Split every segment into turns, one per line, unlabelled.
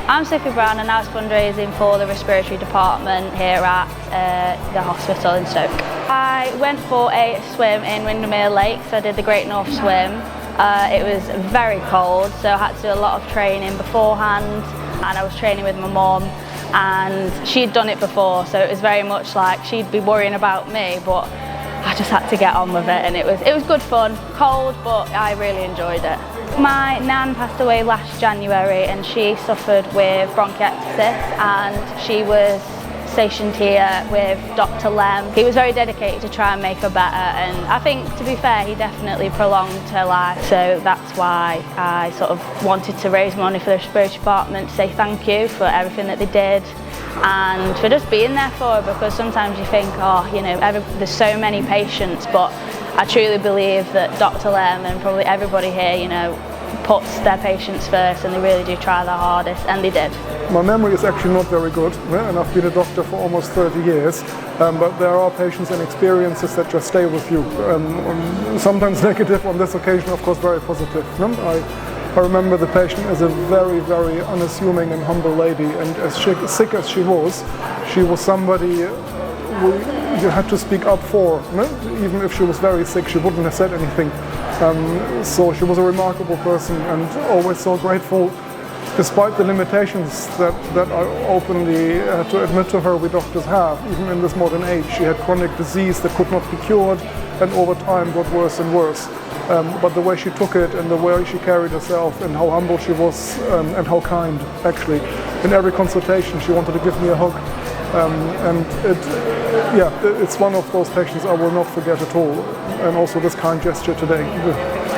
I'm Sophie Brown and I was fundraising for the Respiratory Department here at the hospital in Stoke. I went for a swim in Windermere Lake, so I did the Great North Swim. It was very cold, so I had to do a lot of training beforehand, and I was training with my mum, and she'd done it before, so it was very much like she'd be worrying about me, but I just had to get on with it, and it was good fun. Cold, but I really enjoyed it. My nan passed away last January and she suffered with bronchiectasis, and she was stationed here with Dr. Lehem. He was very dedicated to try and make her better, and I think, to be fair, he definitely prolonged her life. So that's why I sort of wanted to raise money for the Respiratory Department to say thank you for everything that they did and for just being there for her, because sometimes you think, oh, you know, there's so many patients, but I truly believe that Dr. Lehem and probably everybody here, you know, puts their patients first, and they really do try their hardest, and they did.
My memory is actually not very good, and I've been a doctor for almost 30 years, but there are patients and experiences that just stay with you. Sometimes negative, on this occasion, of course, very positive. I remember the patient as a very, very unassuming and humble lady, and as sick as she was somebody you had to speak up for. Even if she was very sick, she wouldn't have said anything. So she was a remarkable person, and always so grateful, despite the limitations that I openly had to admit to her we doctors have, even in this modern age. She had chronic disease that could not be cured, and over time got worse and worse. But the way she took it, and the way she carried herself, and how humble she was, and how kind, actually. In every consultation she wanted to give me a hug. And it's one of those patients I will not forget at all, and also this kind gesture today.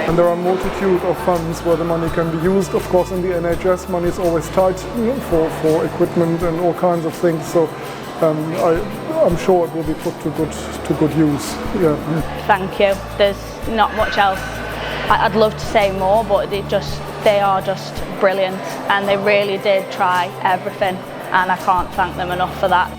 And there are a multitude of funds where the money can be used. Of course, in the NHS, money is always tight for equipment and all kinds of things. So I'm sure it will be put to good use. Yeah.
Thank you. There's not much else. I'd love to say more, but they are just brilliant, and they really did try everything, and I can't thank them enough for that.